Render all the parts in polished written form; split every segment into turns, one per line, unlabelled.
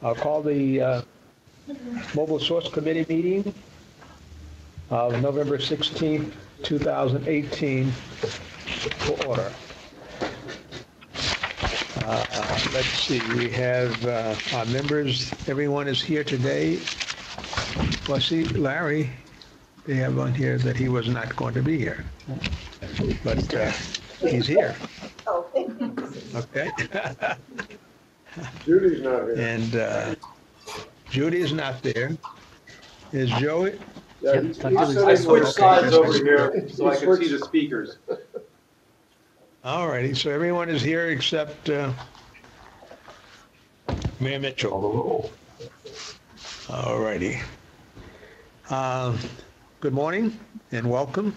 I'll call the Mobile Source Committee meeting of November 16th, 2018 to order. Let's see, we have our members, everyone is here today. Well, see, Larry, they have on here that he was not going to be here, but he's here.
Oh,
Okay.
Judy's not here.
And Judy is not there. Is Joey?
Yeah,
I switched sides over here so I could see the speakers.
All righty, so everyone is here except Mayor Mitchell. All righty. Good morning and welcome.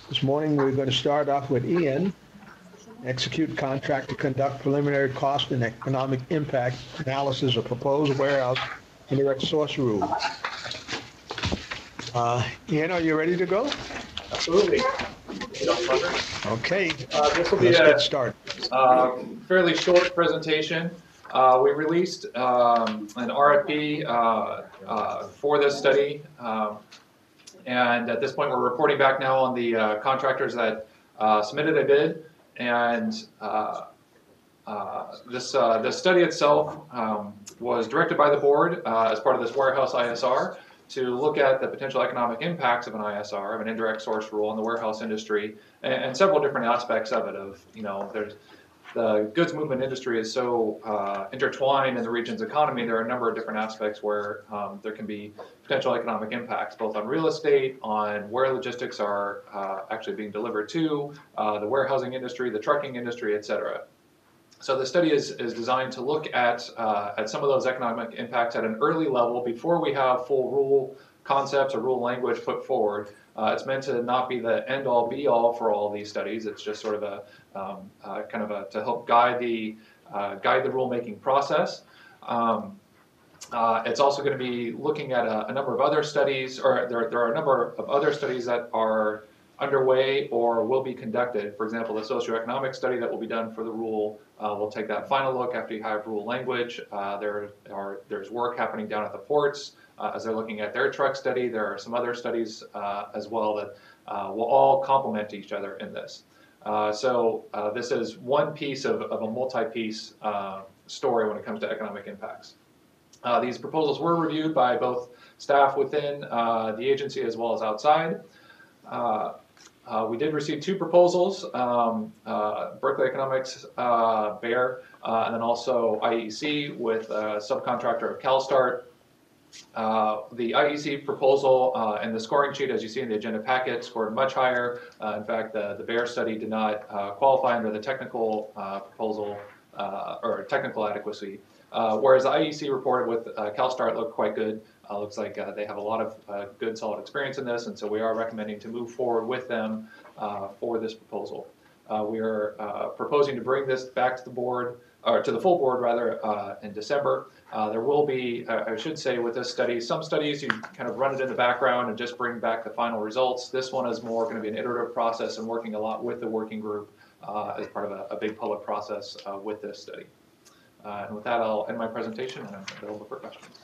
This morning we're going to start off with Ian. Execute contract to conduct preliminary cost and economic impact analysis of proposed warehouse indirect source rule. Ian, are you ready to go?
Absolutely.
Okay.
This will be
Let's get started.
fairly short presentation. We released an RFP for this study, and at this point we're reporting back now on the contractors that submitted a bid. And this study itself was directed by the board as part of this warehouse ISR to look at the potential economic impacts of an ISR, of an indirect source rule in the warehouse industry, and several different aspects of it. There's the goods movement industry is so intertwined in the region's economy. There are a number of different aspects where there can be potential economic impacts, both on real estate, on where logistics are actually being delivered to, the warehousing industry, the trucking industry, et cetera. So the study is designed to look at some of those economic impacts at an early level before we have full rule concepts or rule language put forward. It's meant to not be the end-all, be-all for all of these studies. It's just sort of to help guide the rulemaking process. It's also going to be looking at a number of other studies, or there are a number of other studies that are underway or will be conducted. For example, the socioeconomic study that will be done for the rule. We'll take that final look after you have rule language. There's work happening down at the ports as they're looking at their truck study. There are some other studies as well that will all complement each other in this. So this is one piece of a multi-piece story when it comes to economic impacts. These proposals were reviewed by both staff within the agency as well as outside. We did receive two proposals, Berkeley Economics, Bayer, and then also IEC with a subcontractor of CalSTART. The IEC proposal and the scoring sheet, as you see in the agenda packet, scored much higher. In fact, the Bayer study did not qualify under the technical proposal or technical adequacy, whereas the IEC reported with CalSTART looked quite good. Looks like they have a lot of good, solid experience in this, and so we are recommending to move forward with them for this proposal. We are proposing to bring this back to the board, or to the full board rather, in December. There will be, I should say, with this study, some studies you kind of run it in the background and just bring back the final results. This one is more going to be an iterative process and working a lot with the working group as part of a big public process with this study. And with that, I'll end my presentation and I'm available for questions.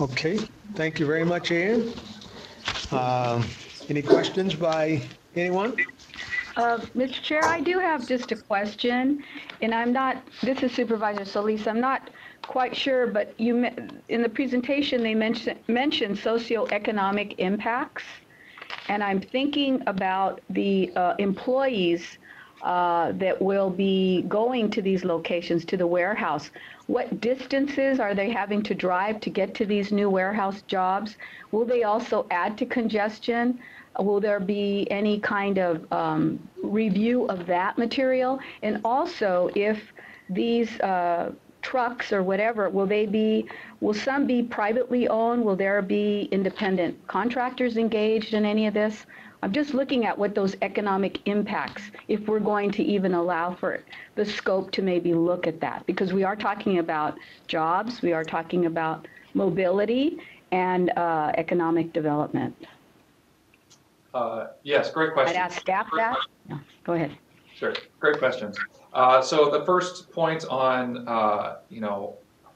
Okay, thank you very much, Ian. Any questions by anyone?
Mr. Chair, I do have just a question, and this is Supervisor Solis, I'm not quite sure, but in the presentation they mentioned socioeconomic impacts, and I'm thinking about the employees that will be going to these locations, to the warehouse. What distances are they having to drive to get to these new warehouse jobs? Will they also add to congestion? Will there be any kind of review of that material? And also, if these trucks or whatever, will some be privately owned? Will there be independent contractors engaged in any of this? I'm just looking at what those economic impacts, if we're going to even allow for the scope to maybe look at that, because we are talking about jobs, we are talking about mobility and economic development.
Yes, great
I'd
question.
ask SCAP that. Yeah, go ahead.
Sure, great questions. So the first point on,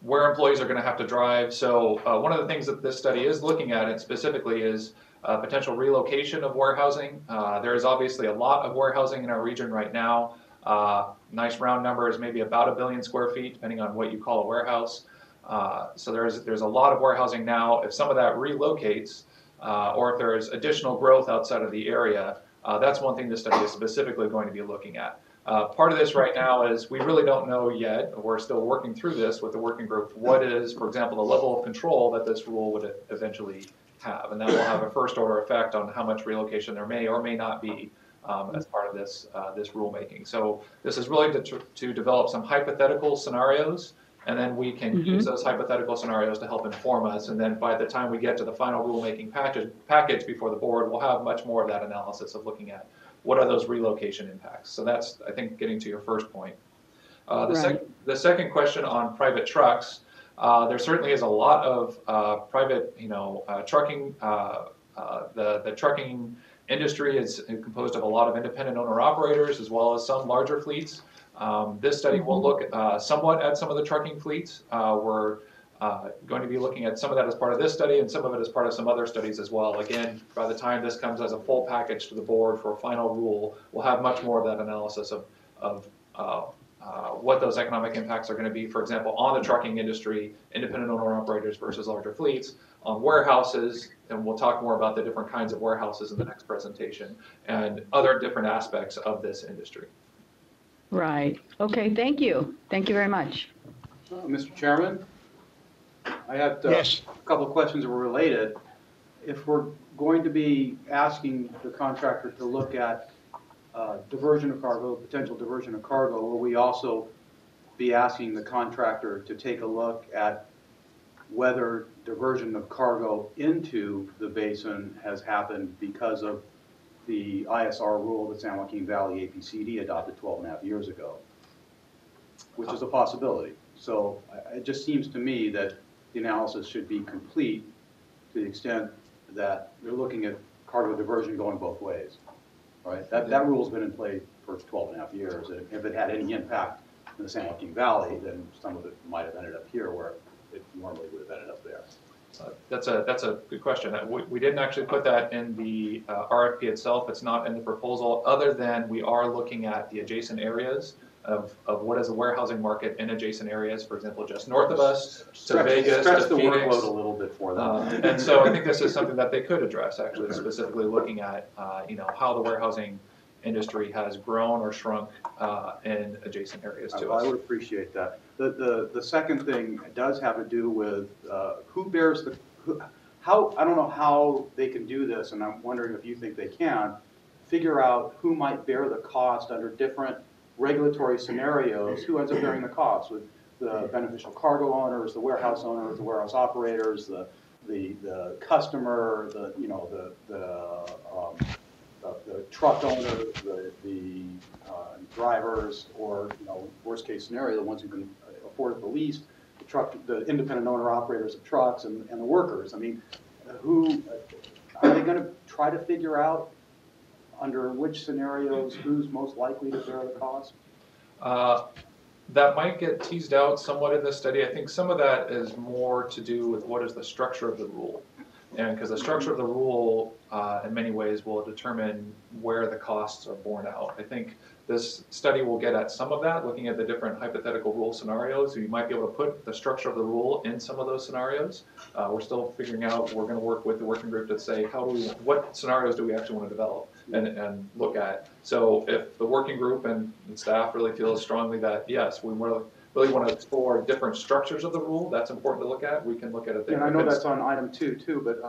where employees are going to have to drive. So one of the things that this study is looking at, and specifically, is potential relocation of warehousing. There is obviously a lot of warehousing in our region right now. Nice round number is maybe about 1 billion square feet, depending on what you call a warehouse. So there's a lot of warehousing now. If some of that relocates, or if there's additional growth outside of the area, that's one thing this study is specifically going to be looking at. Part of this right now is we really don't know yet. We're still working through this with the working group. What is, for example, the level of control that this rule would eventually have? And that will have a first order effect on how much relocation there may or may not be as part of this rulemaking. So this is really to develop some hypothetical scenarios, and then we can use those hypothetical scenarios to help inform us. And then by the time we get to the final rulemaking package before the board, we'll have much more of that analysis of looking at what are those relocation impacts. So that's, I think, getting to your first point. The second question on private trucks, there certainly is a lot of private, trucking. The trucking industry is composed of a lot of independent owner-operators as well as some larger fleets. This study will look somewhat at some of the trucking fleets. We're going to be looking at some of that as part of this study and some of it as part of some other studies as well. Again, by the time this comes as a full package to the board for a final rule, we'll have much more of that analysis of what those economic impacts are going to be, for example, on the trucking industry, independent owner-operators versus larger fleets, on warehouses, and we'll talk more about the different kinds of warehouses in the next presentation, and other different aspects of this industry.
Right. Okay, thank you. Thank you very much.
Mr. Chairman, I had
Yes.
a couple of questions that were related. If we're going to be asking the contractor to look at diversion of cargo, potential diversion of cargo, will we also be asking the contractor to take a look at whether diversion of cargo into the basin has happened because of the ISR rule that San Joaquin Valley APCD adopted 12.5 years ago, which is a possibility. So it just seems to me that the analysis should be complete to the extent that they're looking at cargo diversion going both ways, right? That rule's been in play for 12.5 years. And if it had any impact in the San Joaquin Valley, then some of it might have ended up here where it normally would have ended up there.
That's a good question. We didn't actually put that in the RFP itself. It's not in the proposal, other than we are looking at the adjacent areas of what is the warehousing market in adjacent areas, for example, just north of us, to Vegas,
stretch
to
the
Phoenix.
workload a little bit for them.
And so I think this is something that they could address, actually, specifically looking at how the warehousing industry has grown or shrunk in adjacent areas to us.
I would appreciate that. The second thing does have to do with who bears the, how, I don't know how they can do this, and I'm wondering if you think they can, figure out who might bear the cost under different regulatory scenarios, who ends up bearing the cost, with the beneficial cargo owners, the warehouse operators, the customer, the truck owners, the drivers, or worst case scenario, the ones who can afford it the least, the independent owner operators of trucks, and the workers. I mean, who are they going to try to figure out under which scenarios who's most likely to bear the cost?
That might get teased out somewhat in this study. I think some of that is more to do with what is the structure of the rule. And because the structure of the rule, in many ways, will determine where the costs are borne out. I think this study will get at some of that, looking at the different hypothetical rule scenarios. So you might be able to put the structure of the rule in some of those scenarios. We're still figuring out, we're going to work with the working group to say, what scenarios do we actually want to develop and look at. So if the working group and staff really feel strongly that, yes, we really want to explore different structures of the rule, that's important to look at, we can look at it there.
And I know that's on item 2 too, but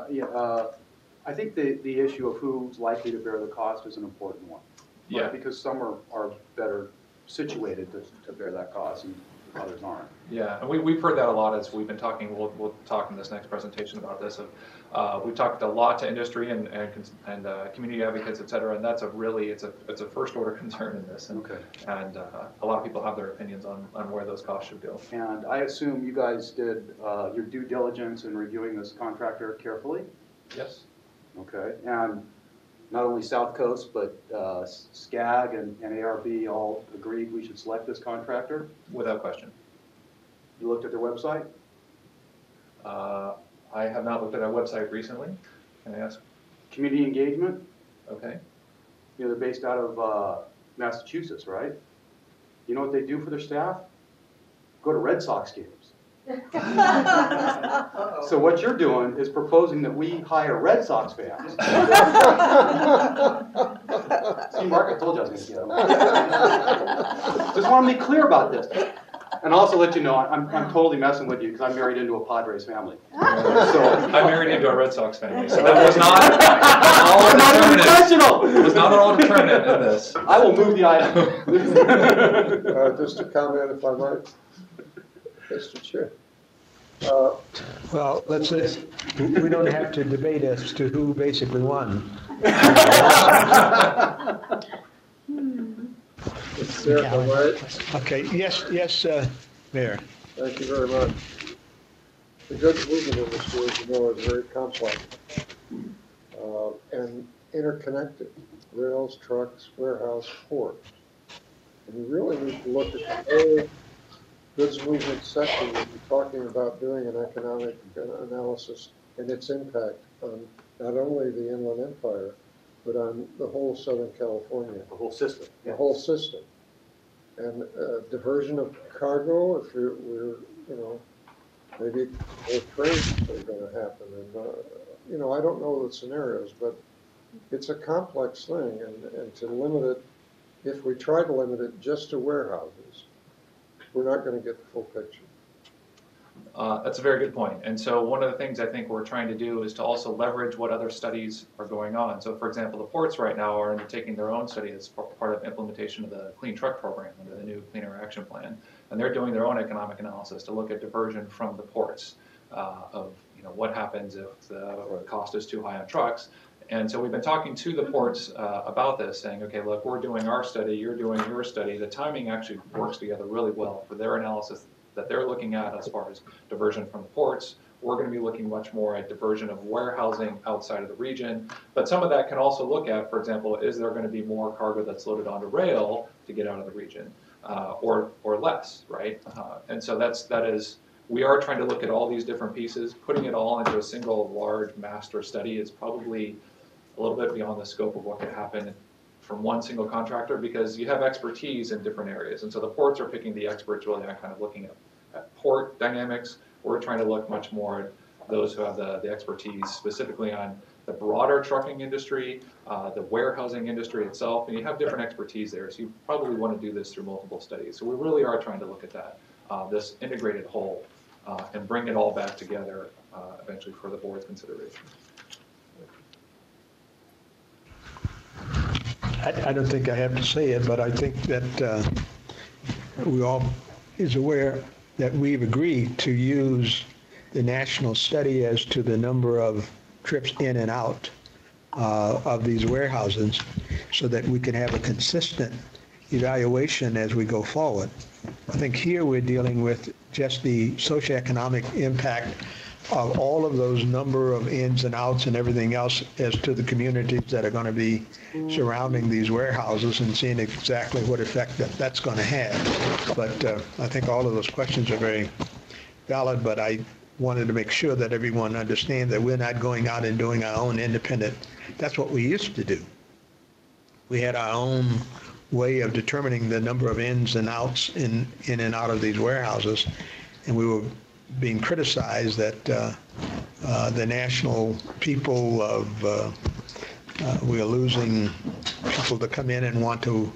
I think the issue of who's likely to bear the cost is an important one. Right?
Yeah.
Because some are better situated to bear that cost and others aren't.
Yeah, and we've heard that a lot as we've been talking. We'll talk in this next presentation about this. We've talked a lot to industry and community advocates, et cetera, and that's it's a first order concern in this. And,
okay.
And a lot of people have their opinions on where those costs should go.
And I assume you guys did your due diligence in reviewing this contractor carefully?
Yes.
Okay. And not only South Coast, but SCAG and ARB all agreed we should select this contractor.
Without question.
You looked at their website?
I have not looked at our website recently. Can I ask?
Community engagement,
Okay.
you know, they're based out of Massachusetts, right? You know what they do for their staff? Go to Red Sox games. So what you're doing is proposing that we hire Red Sox fans. See, Mark, I told you I was going to get him. Just want to be clear about this. And also let you know, I'm totally messing with you because I'm married into a Padres family. So
I'm married into a Red Sox family, so that was not all
professional.
It was not all determinant in this.
I will move the item.
Just a comment, if I might, Mr. Chair.
Well, we don't have to debate as to who basically won.
Mr. Chair, if I might.
Okay, yes, Mayor.
Thank you very much. The goods movement industry, as you know, is very complex and interconnected. Rails, trucks, warehouse, ports. And you really need to look at the whole goods movement sector when you're talking about doing an economic analysis and its impact on not only the Inland Empire, but on the whole Southern California.
The whole system.
The whole system. And diversion of cargo, if we're, maybe more trains are going to happen. And, I don't know the scenarios, but it's a complex thing. And to limit it, if we try to limit it just to warehouses, we're not going to get the full picture.
That's a very good point. And so one of the things I think we're trying to do is to also leverage what other studies are going on. So for example, the ports right now are undertaking their own study as part of implementation of the Clean Truck Program under the new Clean Air Action Plan. And they're doing their own economic analysis to look at diversion from the ports of what happens if the cost is too high on trucks. And so we've been talking to the ports about this, saying, okay, look, we're doing our study, you're doing your study. The timing actually works together really well for their analysis that they're looking at as far as diversion from the ports. We're going to be looking much more at diversion of warehousing outside of the region. But some of that can also look at, for example, is there going to be more cargo that's loaded onto rail to get out of the region or less, right? And so we are trying to look at all these different pieces. Putting it all into a single large master study is probably a little bit beyond the scope of what could happen from one single contractor, because you have expertise in different areas. And so the ports are picking the experts really on kind of looking at port dynamics. We're trying to look much more at those who have the expertise specifically on the broader trucking industry, the warehousing industry itself, and you have different expertise there. So you probably want to do this through multiple studies. So we really are trying to look at that, this integrated whole, and bring it all back together eventually for the board's consideration.
I don't think I have to say it, but I think that we all is aware that we've agreed to use the national study as to the number of trips in and out of these warehouses so that we can have a consistent evaluation as we go forward. I think here we're dealing with just the socioeconomic impact of all of those number of ins and outs and everything else as to the communities that are going to be surrounding these warehouses and seeing exactly what effect that's going to have. But I think all of those questions are very valid, but I wanted to make sure that everyone understands that we're not going out and doing our own independent. That's what we used to do. We had our own way of determining the number of ins and outs in and out of these warehouses, and we were being criticized that the national people we are losing people to come in and want to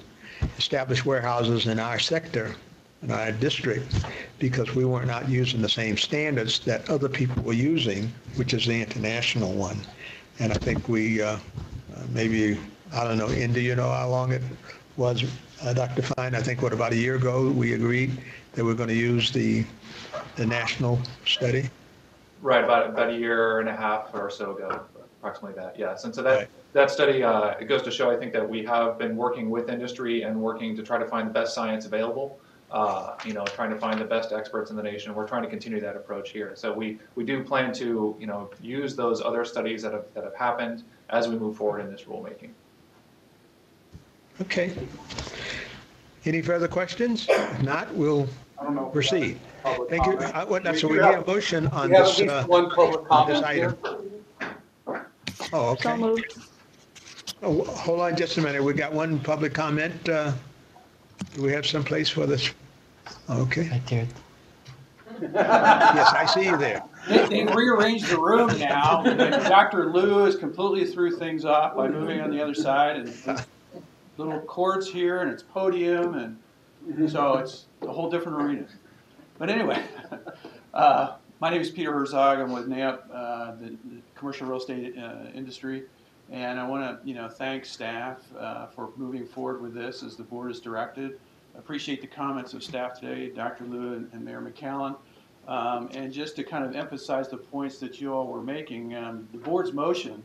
establish warehouses in our sector, in our district, because we were not using the same standards that other people were using, which is the international one. And I think we maybe, I don't know, Indy, you know how long it was, Dr. Fine? I think, about a year ago, we agreed that we're going to use the national study?
Right, about a year and a half or so ago, approximately that, yes. And so that,
Right.
that study, it goes to show, I think, that we have been working with industry and working to try to find the best science available trying to find the best experts in the nation. We're trying to continue that approach here. So we do plan to, use those other studies that have happened as we move forward in this rulemaking.
Okay. Any further questions? If not, we'll
I don't know.
proceed.
Public
Thank you.
comment.
So we need a motion on
We have
this,
at least one public
on this
comment here.
item. Oh,
So
okay.
moved.
Oh, hold on just a minute. We got one public comment. Do we have some place for this? Okay.
I did.
Yes, I see you there.
They've rearranged the room now, and Dr. Liu is completely threw things off by moving on the other side, and there's little cords here, and it's podium, and so it's a whole different arena. But anyway, my name is Peter Herzog. I'm with NAP, the commercial real estate industry, and I want to, thank staff for moving forward with this as the board has directed. I appreciate the comments of staff today, Dr. Liu and Mayor McCallum. And just to kind of emphasize the points that you all were making, the board's motion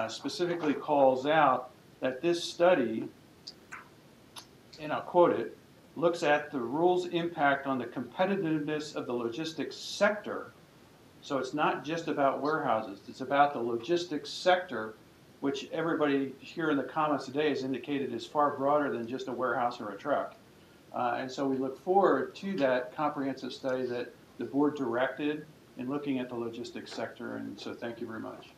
specifically calls out that this study, and I'll quote it, looks at the rule's impact on the competitiveness of the logistics sector. So it's not just about warehouses, it's about the logistics sector, which everybody here in the comments today has indicated is far broader than just a warehouse or a truck. And so we look forward to that comprehensive study that the board directed in looking at the logistics sector, and so thank you very much.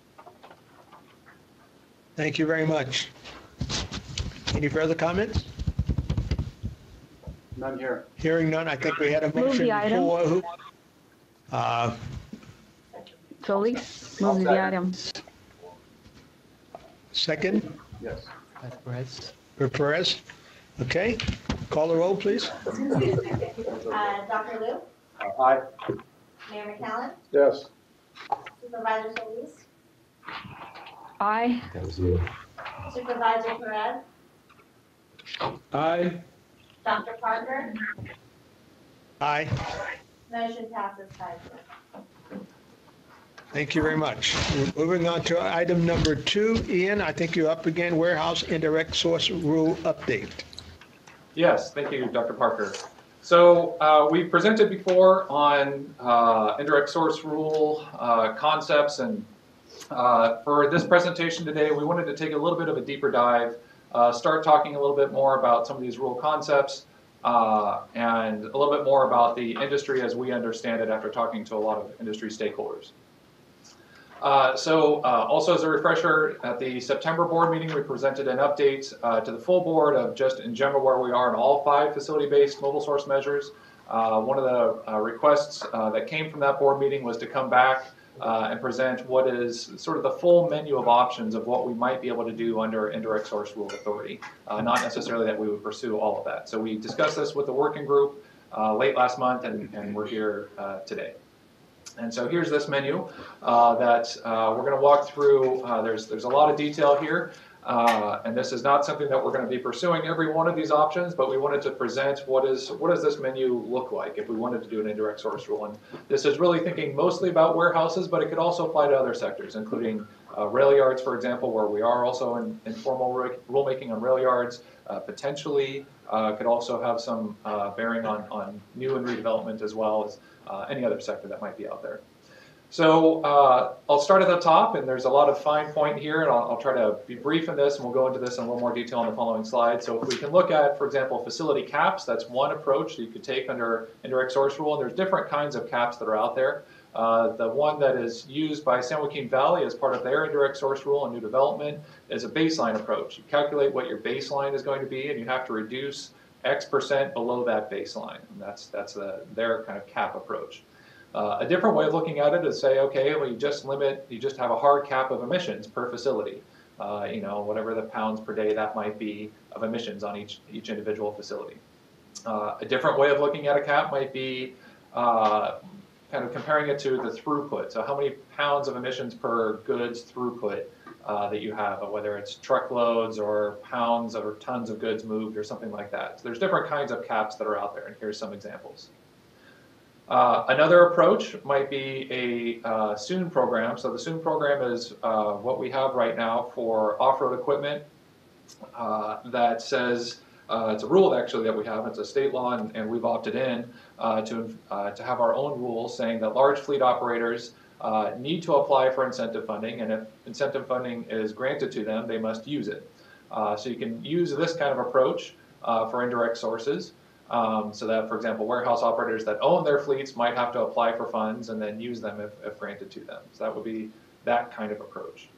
Thank you very much. Any further comments?
None here.
Hearing none, I think we had a
Move
motion
the item.
before.
Solis, move the item.
Second,
Yes.
Perez.
Perez. Okay, call the roll, please.
Dr. Liu,
Aye.
Mayor McCallum,
Yes.
Supervisor Solis,
Aye.
Supervisor Perez,
Aye.
Dr. Parker,
Aye.
motion passes 5-0.
Thank you very much. Moving on to item number 2. Ian, I think you're up again, warehouse indirect source rule update.
Yes, thank you, Dr. Parker. So we presented before on indirect source rule concepts, and for this presentation today, we wanted to take a little bit of a deeper dive, start talking a little bit more about some of these rule concepts, and a little bit more about the industry as we understand it after talking to a lot of industry stakeholders. Also as a refresher, at the September board meeting, we presented an update to the full board of just in general where we are in all 5 facility-based mobile source measures. One of the requests that came from that board meeting was to come back and present what is sort of the full menu of options of what we might be able to do under indirect source rule authority. Not necessarily that we would pursue all of that. So we discussed this with the working group late last month, and we're here today. And so here's this menu that we're going to walk through. There's a lot of detail here, and this is not something that we're going to be pursuing every one of these options, but we wanted to present what does this menu look like if we wanted to do an indirect source rule. And this is really thinking mostly about warehouses, but it could also apply to other sectors, including rail yards, for example, where we are also in formal rulemaking on rail yards. Potentially could also have some bearing on new and redevelopment, as well as any other sector that might be out there. So I'll start at the top, and there's a lot of fine point here, and I'll try to be brief in this, and we'll go into this in a little more detail in the following slide. So if we can look at, for example, facility caps, that's one approach that you could take under indirect source rule, and there's different kinds of caps that are out there. The one that is used by San Joaquin Valley as part of their indirect source rule and new development is a baseline approach. You calculate what your baseline is going to be, and you have to reduce X% below that baseline. And that's their kind of cap approach. A different way of looking at it is say, okay, well, you just have a hard cap of emissions per facility. Whatever the pounds per day that might be of emissions on each individual facility. A different way of looking at a cap might be kind of comparing it to the throughput. So how many pounds of emissions per goods throughput that you have, whether it's truckloads or pounds or tons of goods moved or something like that. So there's different kinds of caps that are out there, and here's some examples. Another approach might be a SOON program. So the SOON program is what we have right now for off-road equipment that says it's a rule actually that we have. It's a state law, and we've opted in to have our own rules saying that large fleet operators need to apply for incentive funding, and if incentive funding is granted to them, they must use it. So you can use this kind of approach for indirect sources, so that, for example, warehouse operators that own their fleets might have to apply for funds and then use them if granted to them. So that would be that kind of approach.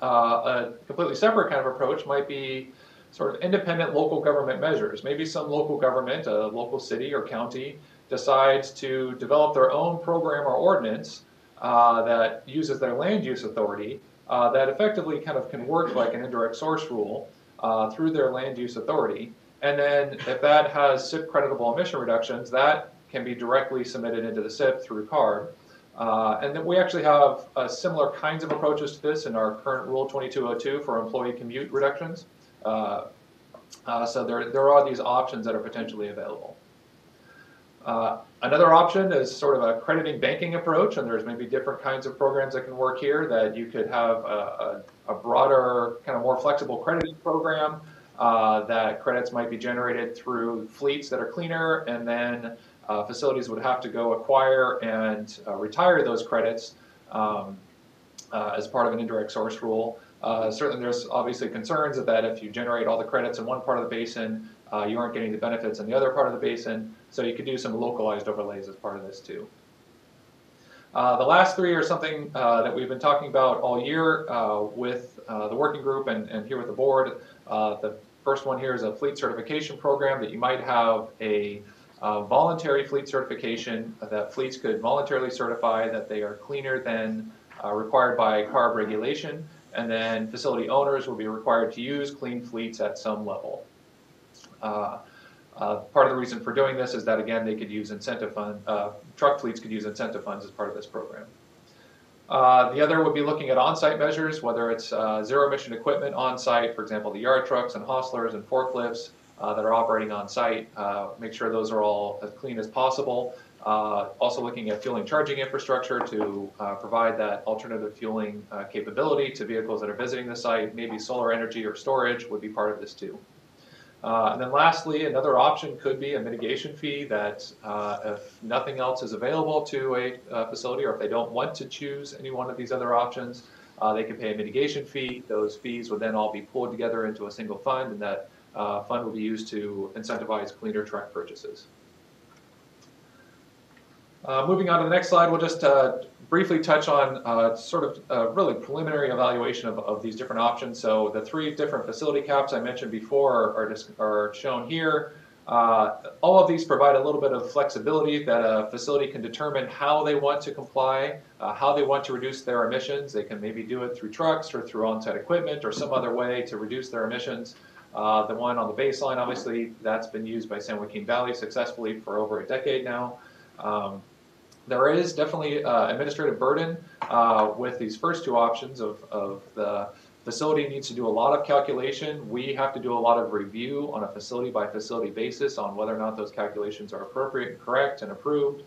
A completely separate kind of approach might be sort of independent local government measures. Maybe some local government, a local city or county, decides to develop their own program or ordinance that uses their land use authority that effectively kind of can work like an indirect source rule through their land use authority. And then if that has SIP creditable emission reductions, that can be directly submitted into the SIP through CARB. And then we actually have similar kinds of approaches to this in our current Rule 2202 for employee commute reductions. So there are these options that are potentially available. Another option is sort of a crediting banking approach, and there's maybe different kinds of programs that can work here, that you could have a broader, kind of more flexible crediting program that credits might be generated through fleets that are cleaner, and then facilities would have to go acquire and retire those credits as part of an indirect source rule. Certainly there's obviously concerns that if you generate all the credits in one part of the basin, you aren't getting the benefits in the other part of the basin, so you could do some localized overlays as part of this too. The last three are something that we've been talking about all year with the working group and here with the board. The first one here is a fleet certification program, that you might have a voluntary fleet certification that fleets could voluntarily certify that they are cleaner than required by CARB regulation, and then facility owners will be required to use clean fleets at some level. Part of the reason for doing this is that, again, they could use incentive fund, truck fleets could use incentive funds as part of this program. The other would be looking at on-site measures, whether it's zero emission equipment on-site, for example, the yard trucks and hostlers and forklifts that are operating on-site, make sure those are all as clean as possible. Also looking at fueling charging infrastructure to provide that alternative fueling capability to vehicles that are visiting the site. Maybe solar energy or storage would be part of this too. And then lastly, another option could be a mitigation fee that if nothing else is available to a facility, or if they don't want to choose any one of these other options, they can pay a mitigation fee. Those fees would then all be pulled together into a single fund, and that fund will be used to incentivize cleaner truck purchases. Moving on to the next slide, we'll just briefly touch on sort of a really preliminary evaluation of these different options. So the three different facility caps I mentioned before are shown here. All of these provide a little bit of flexibility that a facility can determine how they want to comply, how they want to reduce their emissions. They can maybe do it through trucks or through on-site equipment or some other way to reduce their emissions. The one on the baseline, obviously, that's been used by San Joaquin Valley successfully for over a decade now. There is definitely administrative burden with these first two options of the facility needs to do a lot of calculation. We have to do a lot of review on a facility by facility basis on whether or not those calculations are appropriate and correct and approved.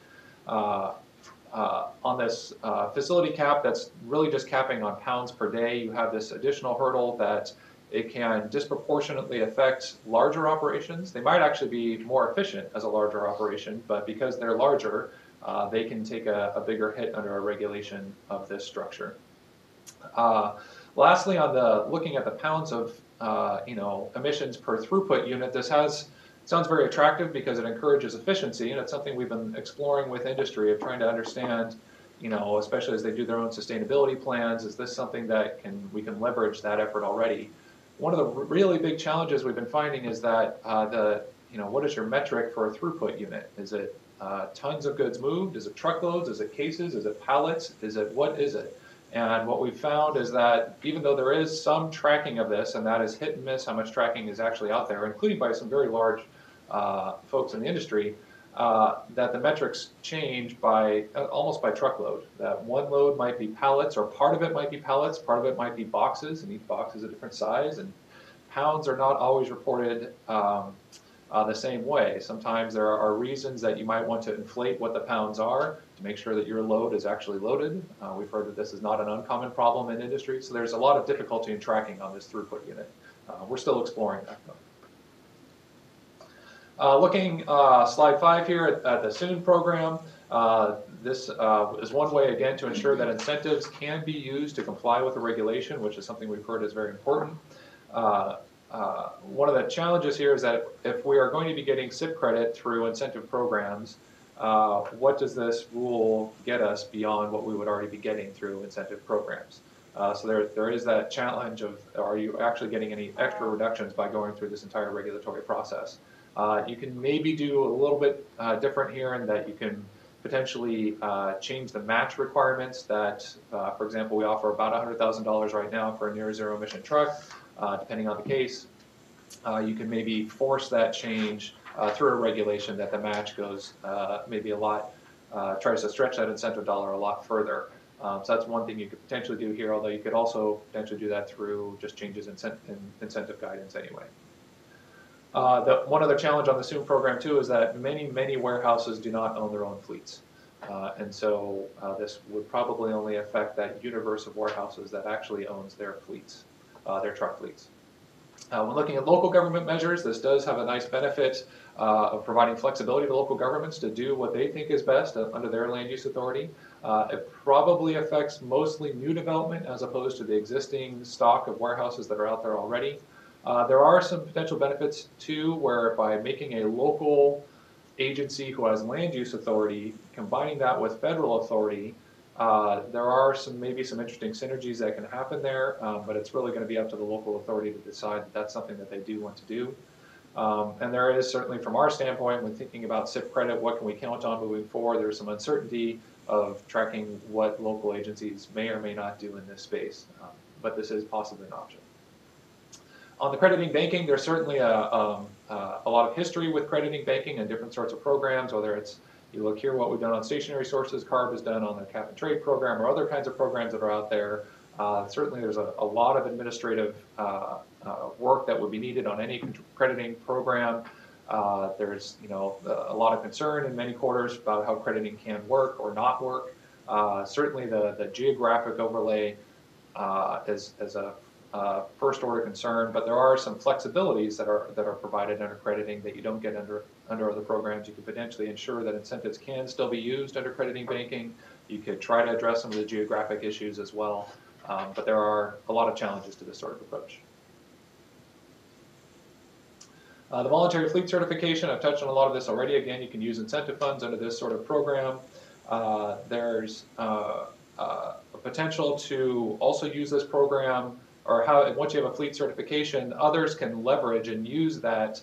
On this facility cap, that's really just capping on pounds per day. You have this additional hurdle that it can disproportionately affect larger operations. They might actually be more efficient as a larger operation, but because they're larger, they can take a bigger hit under a regulation of this structure. Lastly, on looking at the pounds of emissions per throughput unit, this sounds very attractive because it encourages efficiency, and it's something we've been exploring with industry of trying to understand, especially as they do their own sustainability plans, is this something that we can leverage that effort already? One of the really big challenges we've been finding is that what is your metric for a throughput unit? Is it tons of goods moved? Is it truckloads? Is it cases? Is it pallets? What is it? And what we've found is that even though there is some tracking of this, and that is hit and miss how much tracking is actually out there, including by some very large folks in the industry, that the metrics change by almost by truckload. That one load might be pallets, or part of it might be pallets, part of it might be boxes, and each box is a different size, and pounds are not always reported the same way. Sometimes there are reasons that you might want to inflate what the pounds are to make sure that your load is actually loaded. We've heard that this is not an uncommon problem in industry, so there's a lot of difficulty in tracking on this throughput unit. We're still exploring that though. Looking slide 5 here at the SOON program, this is one way again to ensure that incentives can be used to comply with the regulation, which is something we've heard is very important. One of the challenges here is that if we are going to be getting SIP credit through incentive programs, what does this rule get us beyond what we would already be getting through incentive programs? So there is that challenge of, are you actually getting any extra reductions by going through this entire regulatory process? You can maybe do a little bit different here in that you can potentially change the match requirements that, for example, we offer about $100,000 right now for a near zero emission truck, depending on the case. You can maybe force that change through a regulation that the match goes maybe a lot, tries to stretch that incentive dollar a lot further. So that's one thing you could potentially do here, although you could also potentially do that through just changes in incentive guidance anyway. One other challenge on the SOON program too is that many warehouses do not own their own fleets. And so this would probably only affect that universe of warehouses that actually owns their fleets, their truck fleets. When looking at local government measures, this does have a nice benefit of providing flexibility to local governments to do what they think is best under their land use authority. It probably affects mostly new development as opposed to the existing stock of warehouses that are out there already. There are some potential benefits too, where by making a local agency who has land use authority, combining that with federal authority, there are maybe some interesting synergies that can happen there, but it's really going to be up to the local authority to decide that that's something that they do want to do. And there is certainly, from our standpoint, when thinking about SIP credit, what can we count on moving forward? There's some uncertainty of tracking what local agencies may or may not do in this space, but this is possibly an option. On the crediting banking, there's certainly a lot of history with crediting banking and different sorts of programs, whether it's, you look here what we've done on stationary sources, CARB has done on their cap and trade program, or other kinds of programs that are out there. Certainly there's a lot of administrative work that would be needed on any crediting program. There's a lot of concern in many quarters about how crediting can work or not work. Certainly the geographic overlay is a first order concern, but there are some flexibilities that are provided under crediting that you don't get under other programs. You could potentially ensure that incentives can still be used under crediting banking. You could try to address some of the geographic issues as well, but there are a lot of challenges to this sort of approach. The voluntary fleet certification, I've touched on a lot of this already. Again, you can use incentive funds under this sort of program. There's a potential to also use this program, or once you have a fleet certification, others can leverage and use that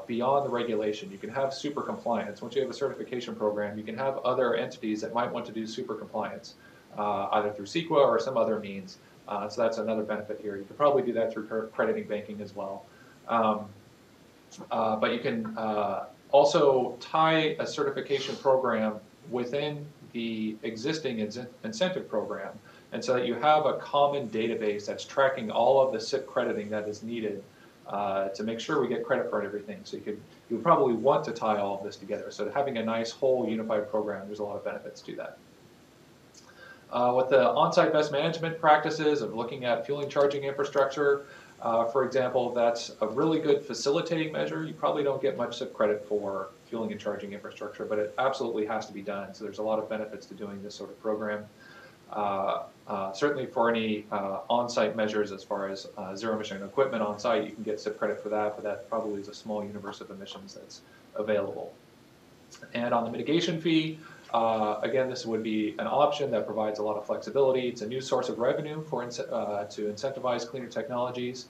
beyond the regulation. You can have super compliance. Once you have a certification program, you can have other entities that might want to do super compliance, either through CEQA or some other means. So that's another benefit here. You could probably do that through crediting banking as well. But you can also tie a certification program within the existing incentive program, and so that you have a common database that's tracking all of the SIP crediting that is needed to make sure we get credit for everything. So you would probably want to tie all of this together. So having a nice whole unified program, there's a lot of benefits to that. With the on-site best management practices of looking at fueling charging infrastructure, for example, that's a really good facilitating measure. You probably don't get much SIP credit for fueling and charging infrastructure, but it absolutely has to be done. So there's a lot of benefits to doing this sort of program. Certainly for any on-site measures as far as zero emission equipment on site, you can get SIP credit for that, but that probably is a small universe of emissions that's available. And on the mitigation fee, again, this would be an option that provides a lot of flexibility. It's a new source of revenue to incentivize cleaner technologies.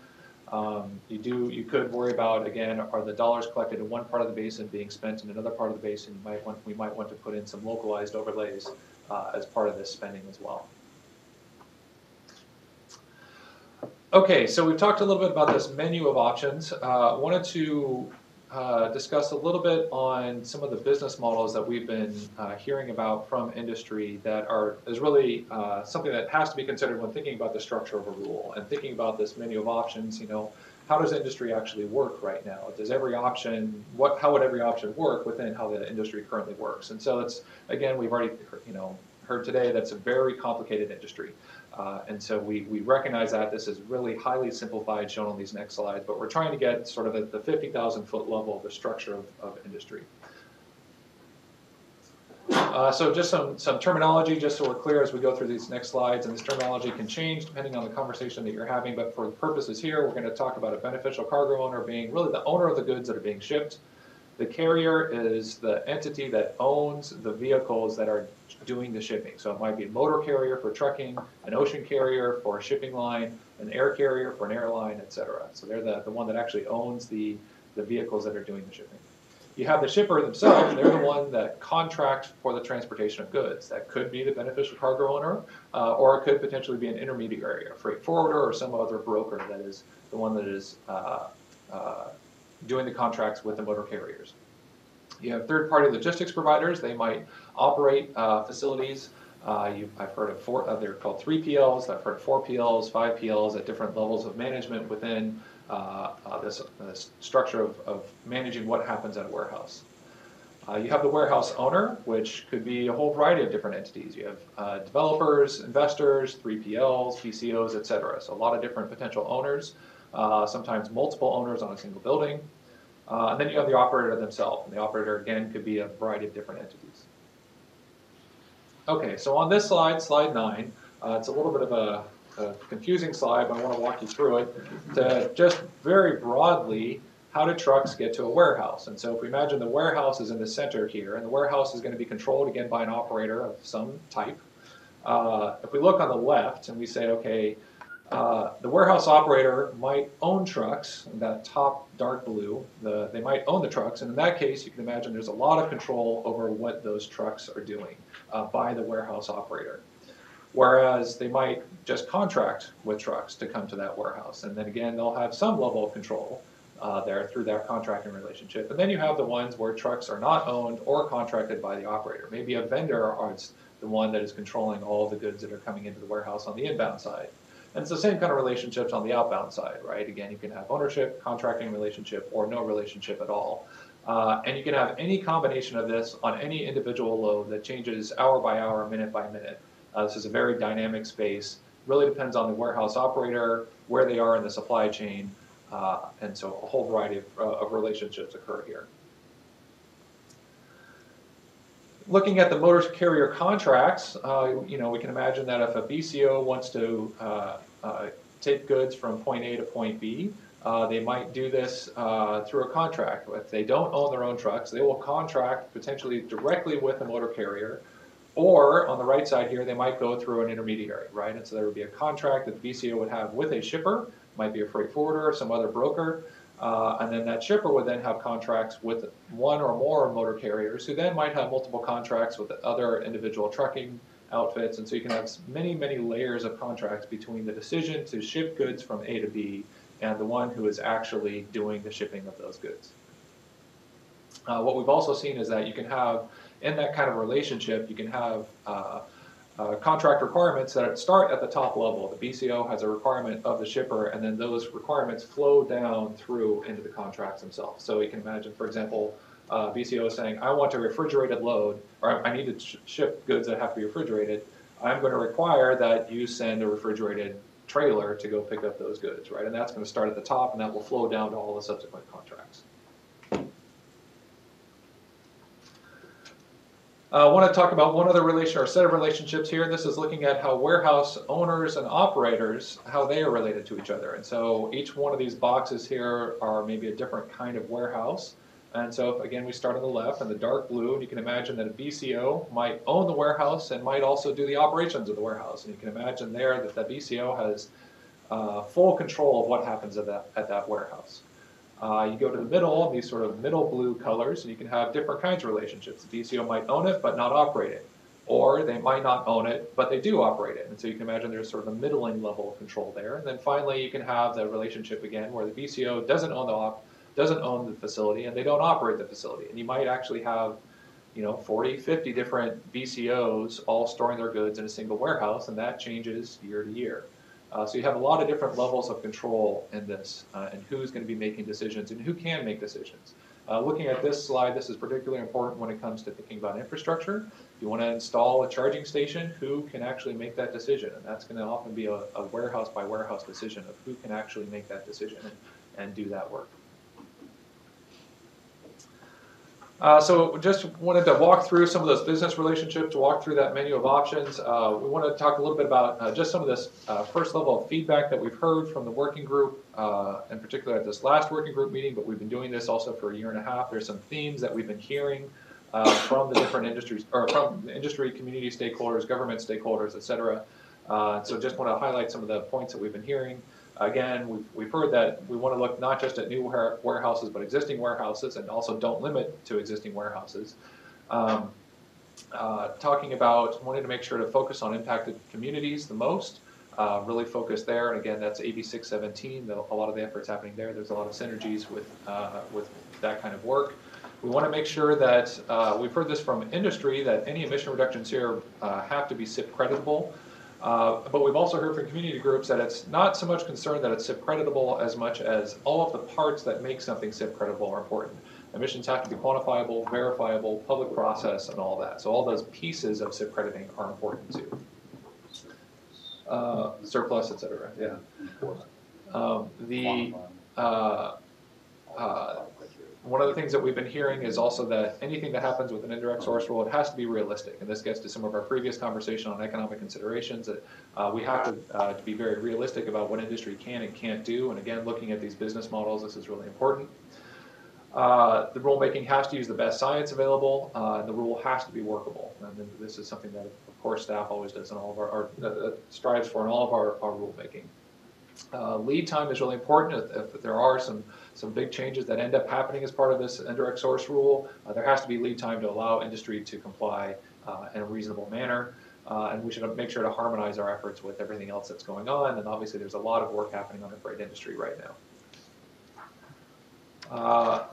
You could worry about, again, are the dollars collected in one part of the basin being spent in another part of the basin? We might want to put in some localized overlays as part of this spending as well. Okay, so we've talked a little bit about this menu of options. Wanted to discuss a little bit on some of the business models that we've been hearing about from industry that is really something that has to be considered when thinking about the structure of a rule and thinking about this menu of options. How does industry actually work right now? Does every option, how would every option work within how the industry currently works? And so it's, again, we've already heard today, that's a very complicated industry. And so we recognize that this is really highly simplified, shown on these next slides, but we're trying to get sort of at the 50,000 foot level of the structure of industry. So just some terminology, just so we're clear as we go through these next slides, and this terminology can change depending on the conversation that you're having, but for the purposes here, we're going to talk about a beneficial cargo owner being really the owner of the goods that are being shipped. The carrier is the entity that owns the vehicles that are doing the shipping. So it might be a motor carrier for trucking, an ocean carrier for a shipping line, an air carrier for an airline, et cetera. So they're the one that actually owns the vehicles that are doing the shipping. You have the shipper themselves, they're the one that contract for the transportation of goods. That could be the beneficial cargo owner, or it could potentially be an intermediary, a freight forwarder, or some other broker that is the one that is doing the contracts with the motor carriers. You have third-party logistics providers. They might operate facilities. I've heard of they're called 3PLs. I've heard of 4PLs, 5PLs at different levels of management within this structure of managing what happens at a warehouse. You have the warehouse owner, which could be a whole variety of different entities. You have developers, investors, 3PLs, BCOs, et cetera. So a lot of different potential owners, sometimes multiple owners on a single building. And then you have the operator themselves. And the operator, again, could be a variety of different entities. Okay, so on this slide, slide 9, it's a little bit of a confusing slide, but I want to walk you through it to just very broadly, how do trucks get to a warehouse? And so if we imagine the warehouse is in the center here, and the warehouse is going to be controlled again by an operator of some type. If we look on the left and we say, okay, the warehouse operator might own trucks, that top dark blue, they might own the trucks, and in that case you can imagine there's a lot of control over what those trucks are doing by the warehouse operator. Whereas they might just contract with trucks to come to that warehouse, and then again they'll have some level of control there through that contracting relationship. And then you have the ones where trucks are not owned or contracted by the operator. Maybe a vendor is the one that is controlling all of the goods that are coming into the warehouse on the inbound side. And it's the same kind of relationships on the outbound side, right? Again, you can have ownership, contracting relationship, or no relationship at all. And you can have any combination of this on any individual load that changes hour by hour, minute by minute. This is a very dynamic space. Really depends on the warehouse operator, where they are in the supply chain, and so a whole variety of relationships occur here. Looking at the motor carrier contracts, we can imagine that if a BCO wants to take goods from point A to point B, they might do this through a contract. If they don't own their own trucks, they will contract potentially directly with the motor carrier, or on the right side here, they might go through an intermediary, right? And so there would be a contract that the BCO would have with a shipper, might be a freight forwarder or some other broker, and then that shipper would then have contracts with one or more motor carriers, who then might have multiple contracts with other individual trucking outfits. And so you can have many, many layers of contracts between the decision to ship goods from A to B and the one who is actually doing the shipping of those goods. What we've also seen is that you can have, in that kind of relationship, you can have contract requirements that start at the top level. The BCO has a requirement of the shipper, and then those requirements flow down through into the contracts themselves. So you can imagine, for example, BCO is saying, I want a refrigerated load, or I need to ship goods that have to be refrigerated. I'm going to require that you send a refrigerated trailer to go pick up those goods, right? And that's going to start at the top, and that will flow down to all the subsequent contracts. I want to talk about one other relation or set of relationships here. This is looking at how warehouse owners and operators, how they are related to each other. And so each one of these boxes here are maybe a different kind of warehouse. And so again, we start on the left in the dark blue, and you can imagine that a BCO might own the warehouse and might also do the operations of the warehouse. And you can imagine there that the BCO has full control of what happens at that warehouse. You go to the middle, these sort of middle blue colors, and you can have different kinds of relationships. The BCO might own it, but not operate it. Or they might not own it, but they do operate it. And so you can imagine there's sort of a middling level of control there. And then finally, you can have the relationship again where the BCO doesn't own the facility, and they don't operate the facility. And you might actually have 40, 50 different BCOs all storing their goods in a single warehouse, and that changes year to year. So you have a lot of different levels of control in this, and who's going to be making decisions and who can make decisions. Looking at this slide, this is particularly important when it comes to thinking about infrastructure. If you want to install a charging station, who can actually make that decision? And that's going to often be a warehouse by warehouse decision of who can actually make that decision and do that work. So just wanted to walk through some of those business relationships, walk through that menu of options. We want to talk a little bit about just some of this first level of feedback that we've heard from the working group, in particular at this last working group meeting, but we've been doing this also for 1.5 years. There's some themes that we've been hearing from the different industries, or from the industry, community stakeholders, government stakeholders, et cetera. So just want to highlight some of the points that we've been hearing. Again, we've heard that we want to look not just at new warehouses, but existing warehouses, and also don't limit to existing warehouses. Talking about wanting to make sure to focus on impacted communities the most, really focus there. And again, that's AB 617, a lot of the efforts happening there. There's a lot of synergies with that kind of work. We want to make sure that, we've heard this from industry, that any emission reductions here have to be SIP creditable. But we've also heard from community groups that it's not so much concerned that it's SIP creditable as much as all of the parts that make something SIP creditable are important. Emissions have to be quantifiable, verifiable, public process, and all that. So all those pieces of SIP crediting are important too. Surplus, et cetera, yeah. One of the things that we've been hearing is also that anything that happens with an indirect source rule, it has to be realistic. And this gets to some of our previous conversation on economic considerations, that we have to be very realistic about what industry can and can't do. And again, looking at these business models, this is really important. The rulemaking has to use the best science available, and the rule has to be workable. And this is something that, of course, staff always does in all of our strives for in all of our rulemaking. Lead time is really important. If there are some big changes that end up happening as part of this indirect source rule, there has to be lead time to allow industry to comply in a reasonable manner. And we should make sure to harmonize our efforts with everything else that's going on. And obviously, there's a lot of work happening on the freight industry right now.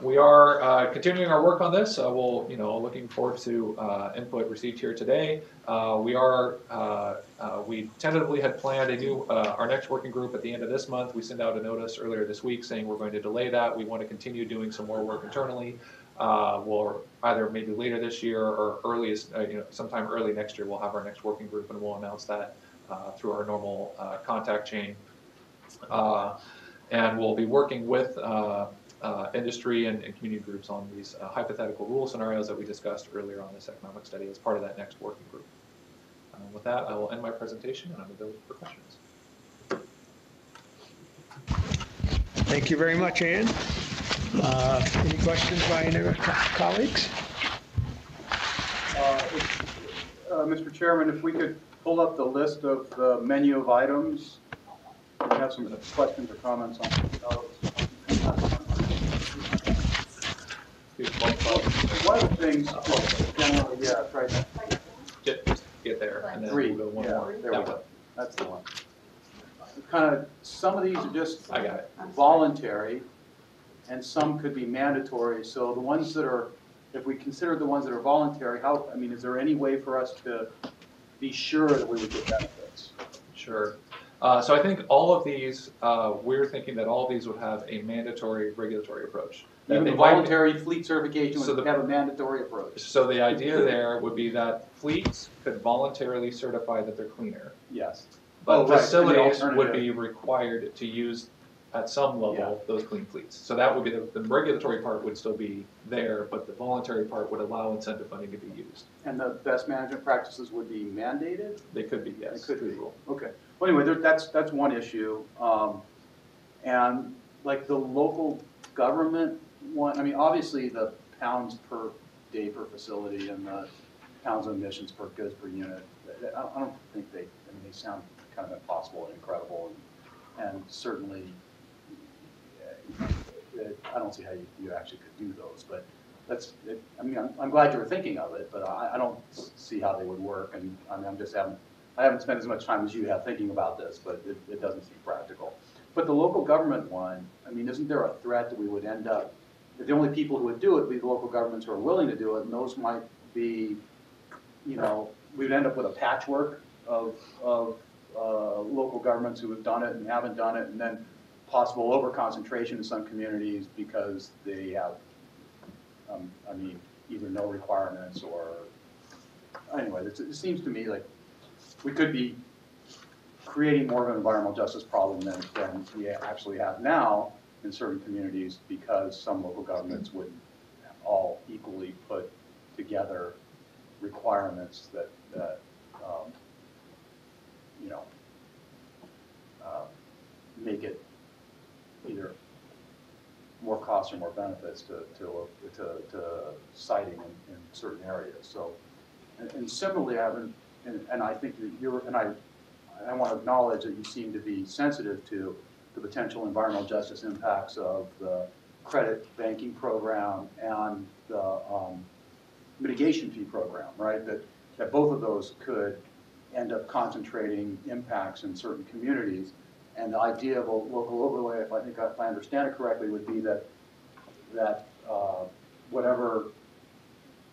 We are continuing our work on this. We'll, looking forward to input received here today. We tentatively had planned our next working group at the end of this month. We sent out a notice earlier this week saying we're going to delay that. We want to continue doing some more work internally. We'll either maybe later this year or sometime early next year, we'll have our next working group, and we'll announce that through our normal contact chain. And we'll be working with industry and community groups on these hypothetical rule scenarios that we discussed earlier on this economic study as part of that next working group. With that, I will end my presentation, and I'm available for questions.
Thank you very much, Ann. Any questions by any of our colleagues?
Mr. Chairman, if we could pull up the list of the menu of items, we have some questions or comments on those. One of the things, generally, yeah, try to
Get there, and then
read.
we'll go one
Yeah,
more.
there we go. That's the one. Some of these are just
I got it.
voluntary, and some could be mandatory. So the ones that are, if we consider the ones that are voluntary, is there any way for us to be sure that we would get benefits?
Sure. So I think all of these, we're thinking that all of these would have a mandatory regulatory approach.
Even the voluntary fleet certification would have a mandatory approach.
So the idea there would be that fleets could voluntarily certify that they're cleaner.
Yes.
But facilities would be required to use, at some level, those clean fleets. So that would be the regulatory part would still be there, but the voluntary part would allow incentive funding to be used.
And the best management practices would be mandated?
They could be, yes.
They could be. Okay. Well, anyway, that's one issue. And like the local government one, obviously the pounds per day per facility and the pounds of emissions per goods per unit, I don't think they sound kind of impossible and incredible, and certainly I don't see how you actually could do those, but I'm glad you were thinking of it, but I don't see how they would work, and I haven't spent as much time as you have thinking about this, but it doesn't seem practical. But the local government one, isn't there a threat that we would end up, the only people who would do it would be the local governments who are willing to do it, and those might be, we would end up with a patchwork of local governments who have done it and haven't done it, and then possible overconcentration in some communities because they have I mean, either no requirements or, anyway, it seems to me like we could be creating more of an environmental justice problem than we actually have now in certain communities, because some local governments wouldn't all equally put together requirements that you know, make it either more costs or more benefits to siting in certain areas. So, and similarly, and I think that I want to acknowledge that you seem to be sensitive to the potential environmental justice impacts of the credit banking program and the mitigation fee program, right? That both of those could end up concentrating impacts in certain communities. And the idea of a local overlay, if I understand it correctly, would be that whatever,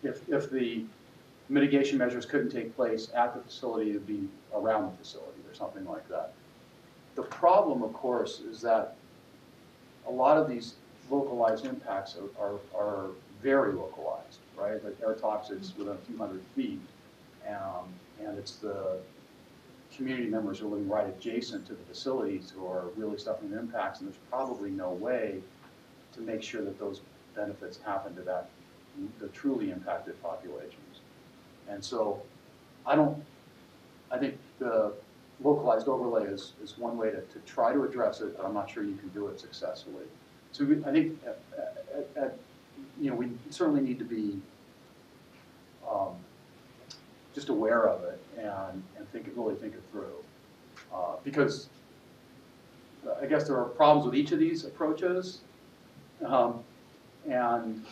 if the mitigation measures couldn't take place at the facility, it would be around the facility or something like that. The problem, of course, is that a lot of these localized impacts are very localized, right? Like air toxics within a few hundred feet, and it's the community members who are living right adjacent to the facilities who are really suffering the impacts, and there's probably no way to make sure that those benefits happen to the truly impacted populations. And so I think the localized overlay is one way to try to address it, but I'm not sure you can do it successfully. So I think you know, we certainly need to be just aware of it and really think it through. Because I guess there are problems with each of these approaches, and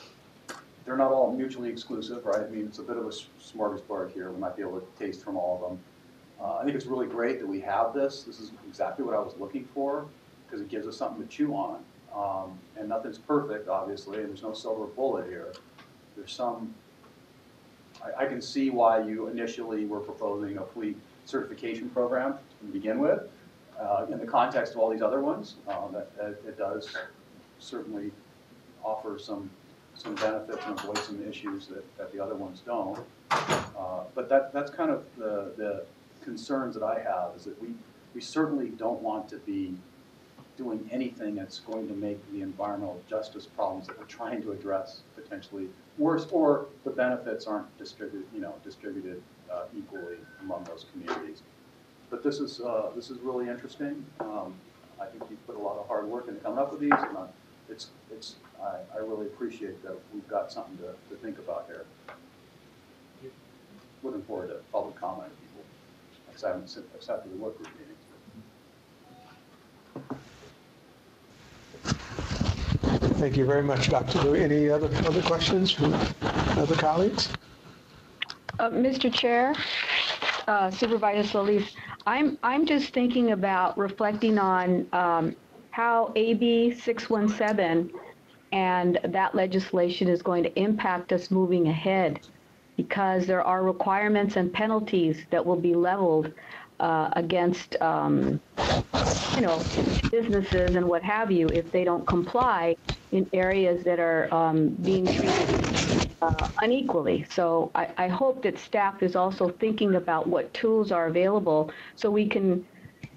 they're not all mutually exclusive, right? I mean, it's a bit of a smorgasbord here. We might be able to taste from all of them. I think it's really great that we have this. This is exactly what I was looking for, because it gives us something to chew on. And nothing's perfect, obviously, and there's no silver bullet here. There's some, I can see why you initially were proposing a fleet certification program to begin with, in the context of all these other ones. That it does certainly offer some benefits and avoid some issues that the other ones don't. But that's kind of the concerns that I have, is that we certainly don't want to be doing anything that's going to make the environmental justice problems that we're trying to address potentially worse, or the benefits aren't distributed equally among those communities. But this is really interesting. I think you put a lot of hard work into coming up with these, and I really appreciate that we've got something to think about here. Looking forward to public comment, people. I haven't sat through the work group meetings.
Thank you very much, Dr. Liu. Any other questions from other colleagues?
Mr. Chair, Supervisor Solis, I'm just thinking about reflecting on how AB 617 and that legislation is going to impact us moving ahead, because there are requirements and penalties that will be leveled against businesses and what have you if they don't comply in areas that are being treated unequally. So I hope that staff is also thinking about what tools are available so we can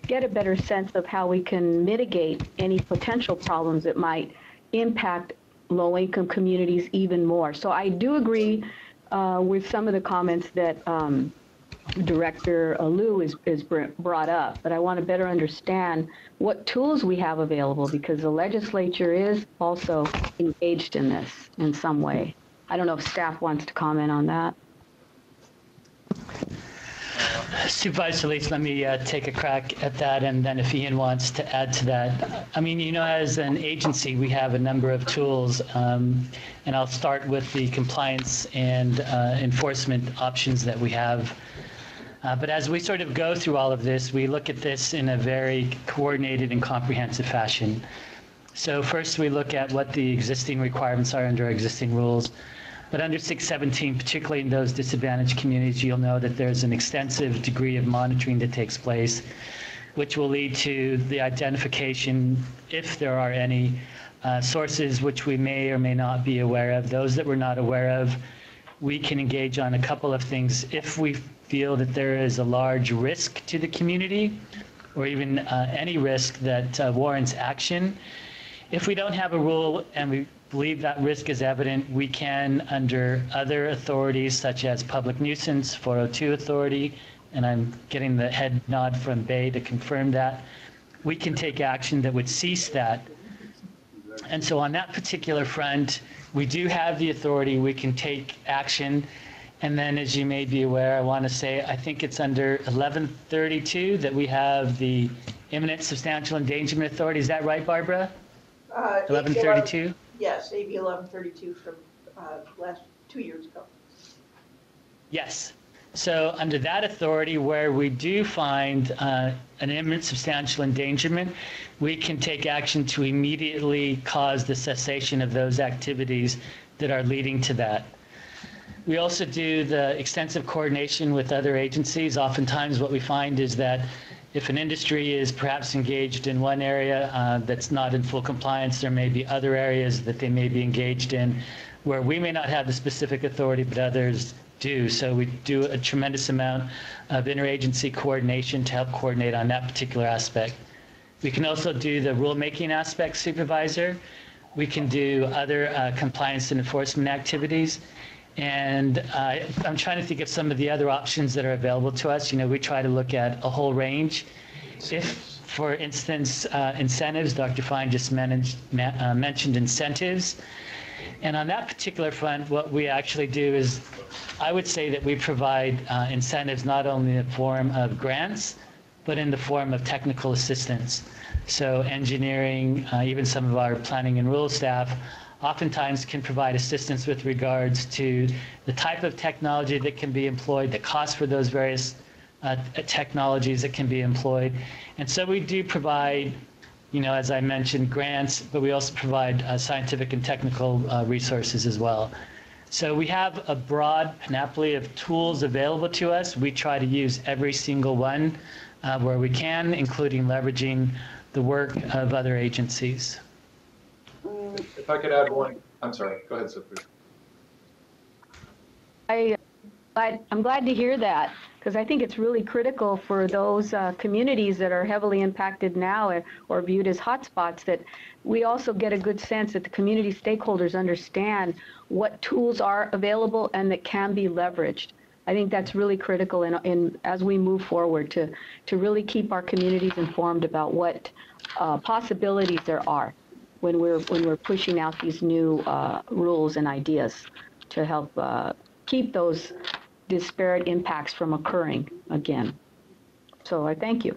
get a better sense of how we can mitigate any potential problems that might impact low-income communities even more. So I do agree with some of the comments that Director Liu is brought up, but I want to better understand what tools we have available, because the legislature is also engaged in this in some way. I don't know if staff wants to comment on that.
Supervisor Solis, let me take a crack at that, and then if Ian wants to add to that. I mean, as an agency, we have a number of tools, and I'll start with the compliance and enforcement options that we have. But as we sort of go through all of this, we look at this in a very coordinated and comprehensive fashion. So first we look at what the existing requirements are under existing rules. But under 617, particularly in those disadvantaged communities, you'll know that there's an extensive degree of monitoring that takes place, which will lead to the identification, if there are any, sources which we may or may not be aware of. Those that we're not aware of, we can engage on a couple of things. If we feel that there is a large risk to the community, or even any risk that warrants action, if we don't have a rule and we believe that risk is evident, we can, under other authorities such as public nuisance, 402 authority, and I'm getting the head nod from Bay to confirm that, we can take action that would cease that. And so on that particular front, we do have the authority, we can take action. And then, as you may be aware, I want to say, I think it's under 1132 that we have the imminent substantial endangerment authority. Is that right, Barbara? 1132?
Yes, AB 1132 from last 2 years ago.
Yes. So under that authority, where we do find an imminent substantial endangerment, we can take action to immediately cause the cessation of those activities that are leading to that. We also do the extensive coordination with other agencies. Oftentimes what we find is that if an industry is perhaps engaged in one area that's not in full compliance, there may be other areas that they may be engaged in where we may not have the specific authority, but others do. So we do a tremendous amount of interagency coordination to help coordinate on that particular aspect. We can also do the rulemaking aspect, Supervisor. We can do other compliance and enforcement activities. And I'm trying to think of some of the other options that are available to us. You know, we try to look at a whole range. If, for instance, incentives, Dr. Fine just mentioned incentives. And on that particular front, what we actually do is, I would say that we provide incentives not only in the form of grants, but in the form of technical assistance. So engineering, even some of our planning and rules staff, oftentimes can provide assistance with regards to the type of technology that can be employed, the cost for those various technologies that can be employed. And so we do provide, you know, as I mentioned, grants, but we also provide scientific and technical resources as well. So we have a broad panoply of tools available to us. We try to use every single one where we can, including leveraging the work of other agencies.
If I could add one, I'm sorry, go ahead, Sophie.
I'm glad to hear that, because I think it's really critical for those communities that are heavily impacted now or viewed as hotspots, that we also get a good sense that the community stakeholders understand what tools are available and that can be leveraged. I think that's really critical in as we move forward to really keep our communities informed about what possibilities there are when we're pushing out these new rules and ideas to help keep those disparate impacts from occurring again. So I thank you.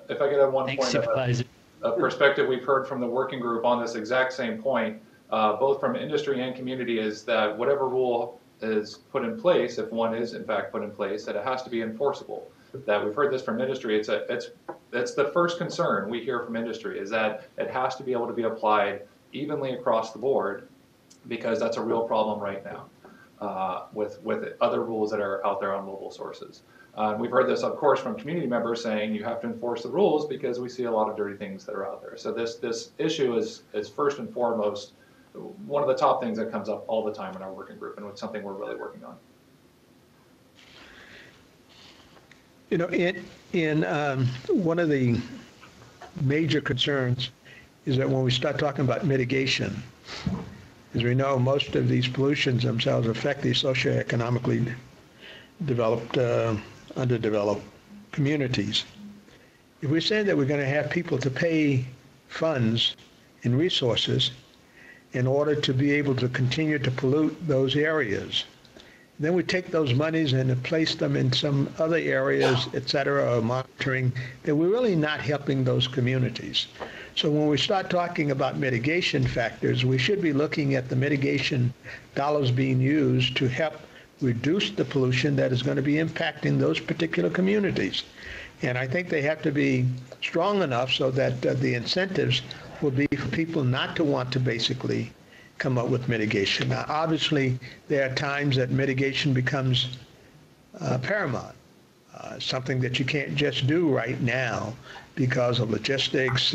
If I could have one
Thanks,
point
Supervisor.
of a perspective we've heard from the working group on this exact same point, both from industry and community, is that whatever rule is put in place, if one is in fact put in place, that it has to be enforceable. That we've heard this from industry. It's the first concern we hear from industry, is that it has to be able to be applied evenly across the board, because that's a real problem right now with other rules that are out there on mobile sources. We've heard this, of course, from community members saying you have to enforce the rules because we see a lot of dirty things that are out there. So this issue is first and foremost one of the top things that comes up all the time in our working group, and it's something we're really working on.
You know, in one of the major concerns is that when we start talking about mitigation, as we know, most of these pollutions themselves affect the socioeconomically developed, underdeveloped communities. If we say that we're going to have people to pay funds and resources in order to be able to continue to pollute those areas, then we take those monies and place them in some other areas, et cetera, or monitoring, that we're really not helping those communities. So when we start talking about mitigation factors, we should be looking at the mitigation dollars being used to help reduce the pollution that is going to be impacting those particular communities. And I think they have to be strong enough so that the incentives will be for people not to want to basically come up with mitigation. Now, obviously, there are times that mitigation becomes paramount, something that you can't just do right now because of logistics,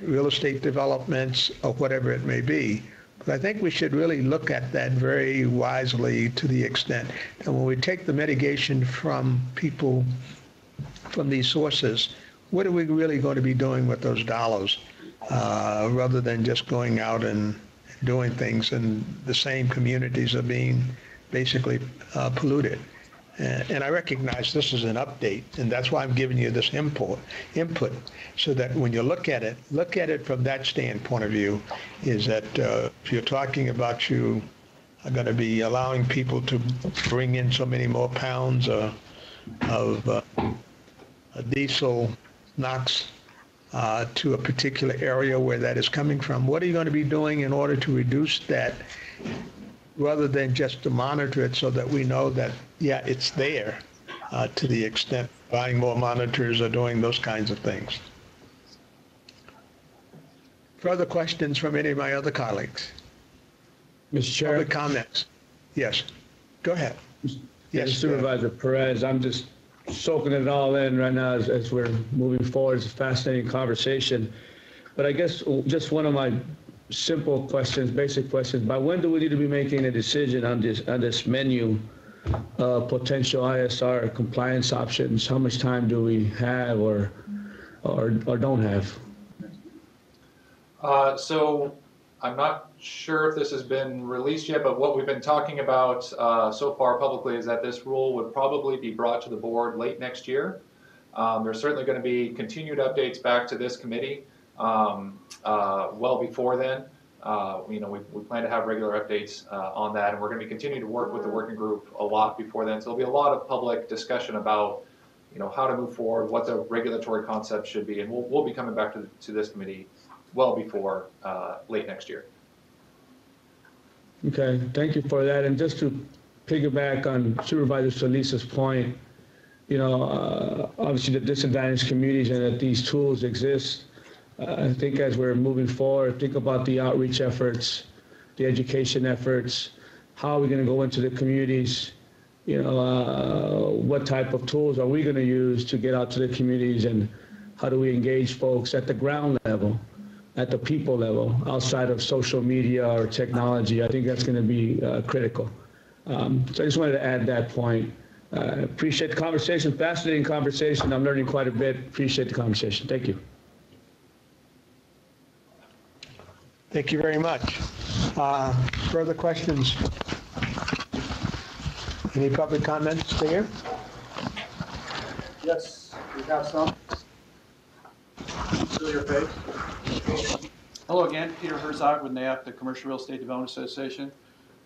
real estate developments or whatever it may be. But I think we should really look at that very wisely to the extent that when we take the mitigation from people from these sources, what are we really going to be doing with those dollars rather than just going out and doing things and the same communities are being basically polluted. And I recognize this is an update, and that's why I'm giving you this input, so that when you look at it from that standpoint of view, is that if you're talking about you are going to be allowing people to bring in so many more pounds of diesel NOx to a particular area where that is coming from, what are you going to be doing in order to reduce that, rather than just to monitor it so that we know that, yeah, it's there, to the extent buying more monitors or doing those kinds of things. Further questions from any of my other colleagues?
Mr. Chair.
Public comments? Yes, go ahead. Yes,
Supervisor Perez, I'm just soaking it all in right now as we're moving forward. It's a fascinating conversation. But I guess just one of my simple questions, basic questions, by when do we need to be making a decision on this menu of potential ISR compliance options? How much time do we have or don't have?
So I'm not sure if this has been released yet, but what we've been talking about so far publicly is that this rule would probably be brought to the board late next year. There's certainly going to be continued updates back to this committee well before then. We plan to have regular updates on that, and we're going to be continuing to work with the working group a lot before then. So there'll be a lot of public discussion about how to move forward, what the regulatory concepts should be, and we'll be coming back to this committee well before late next year.
Okay, thank you for that. And just to piggyback on Supervisor Solis's point, obviously the disadvantaged communities and that these tools exist. I think as we're moving forward, think about the outreach efforts, the education efforts, how are we going to go into the communities, what type of tools are we going to use to get out to the communities, and how do we engage folks at the ground level, at the people level, outside of social media or technology. I think that's going to be critical. So I just wanted to add that point. Appreciate the conversation, fascinating conversation. I'm learning quite a bit. Appreciate the conversation. Thank you.
Thank you very much. Further questions? Any public comments there?
Yes, we have some. Show your face.
Hello again, Peter Herzog with NAF, the Commercial Real Estate Development Association.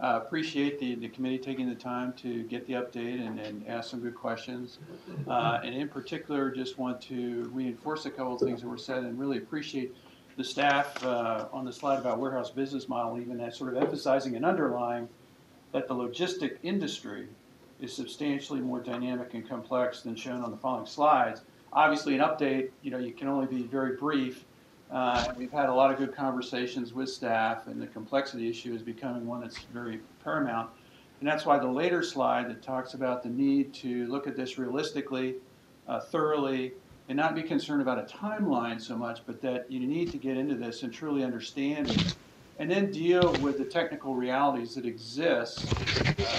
Appreciate the committee taking the time to get the update and ask some good questions. And in particular, just want to reinforce a couple of things that were said and really appreciate the staff on the slide about warehouse business model, even that sort of emphasizing and underlying that the logistic industry is substantially more dynamic and complex than shown on the following slides. Obviously, an update, you can only be very brief. We've had a lot of good conversations with staff, and the complexity issue is becoming one that's very paramount. And that's why the later slide that talks about the need to look at this realistically, thoroughly, and not be concerned about a timeline so much, but that you need to get into this and truly understand it, and then deal with the technical realities that exist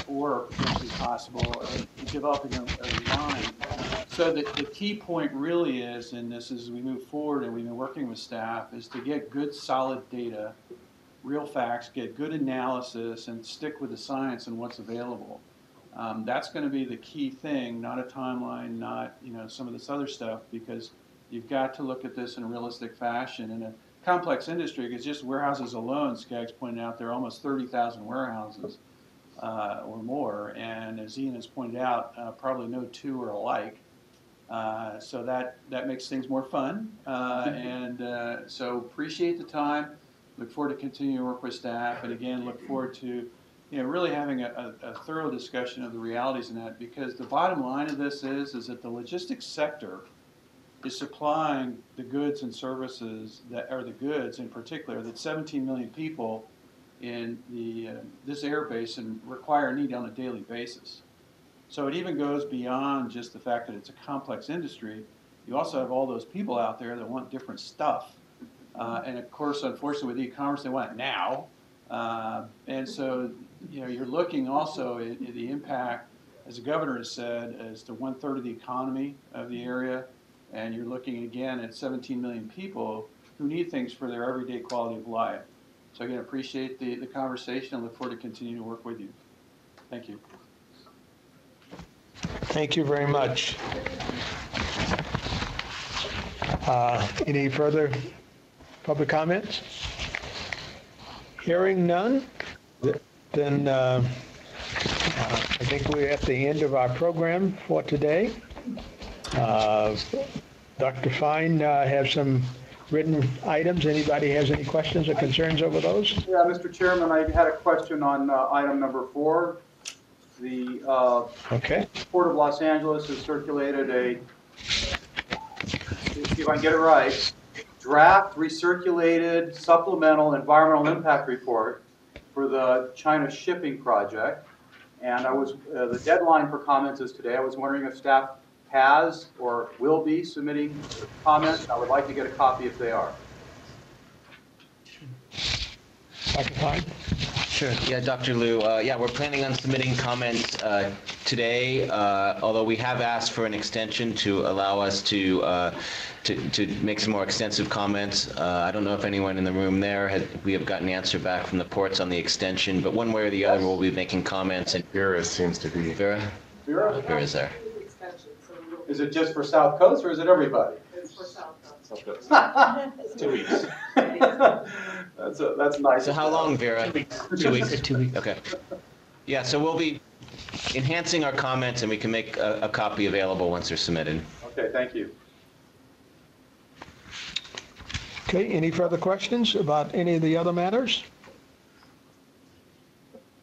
or are potentially possible in developing a line. So the key point really is, and this as we move forward and we've been working with staff, is to get good solid data, real facts, get good analysis, and stick with the science and what's available. That's going to be the key thing, not a timeline, not some of this other stuff, because you've got to look at this in a realistic fashion. In a complex industry, because just warehouses alone, Skaggs pointed out, there are almost 30,000 warehouses or more, and as Ian has pointed out, probably no two are alike. So that makes things more fun, and so appreciate the time. Look forward to continuing to work with staff, and again, look forward to really having a thorough discussion of the realities in that, because the bottom line of this is that the logistics sector is supplying the goods and services that are the goods in particular that 17 million people in this air basin require and need on a daily basis. So it even goes beyond just the fact that it's a complex industry. You also have all those people out there that want different stuff. And of course, unfortunately, with e-commerce, they want it now. And so, you're looking also at the impact, as the governor has said, as to 1/3 of the economy of the area. And you're looking again at 17 million people who need things for their everyday quality of life. So again, appreciate the conversation and look forward to continuing to work with you. Thank you.
Thank you very much. Any further public comments? Hearing none, then I think we're at the end of our program for today. Dr. Fine has some written items. Anybody has any questions or concerns over those?
Yeah, Mr. Chairman, I had a question on item number 4. The
Okay.
Port of Los Angeles has circulated a, see if I can get it right, draft recirculated supplemental environmental impact report for the China shipping project. And I was, the deadline for comments is today. I was wondering if staff has or will be submitting comments. I would like to get a copy if they are.
Dr. Fine?
Sure. Yeah, Dr. Liu. Yeah, we're planning on submitting comments today, although we have asked for an extension to allow us to make some more extensive comments. I don't know if anyone in the room there we have gotten an answer back from the ports on the extension, but one way or the other, we'll be making comments. And
Vera seems to be.
Vera?
Vera?
Vera's there.
Is it just for South Coast or is it everybody?
It's for South Coast.
South Coast.
2 weeks.
That's nice.
So how long, Vera?
2 weeks.
2 weeks.
2 weeks.
Okay. Yeah, so we'll be enhancing our comments, and we can make a copy available once they're submitted.
Okay, thank you.
Okay, any further questions about any of the other matters?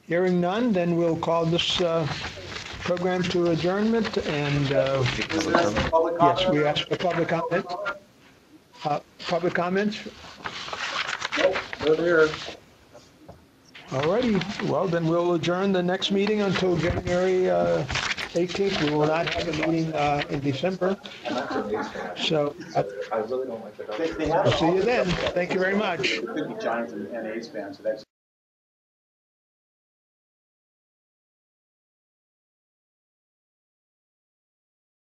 Hearing none, then we'll call this program to adjournment, and
Public comment?
yes, we ask for public comment. Public comments?
Nope, not here.
All righty, well, then we'll adjourn the next meeting until January 18th. We will not have a meeting in December. So
I really don't like the.
They have
see you then. Thank you very much.
Could be Giants and A's fans, so that's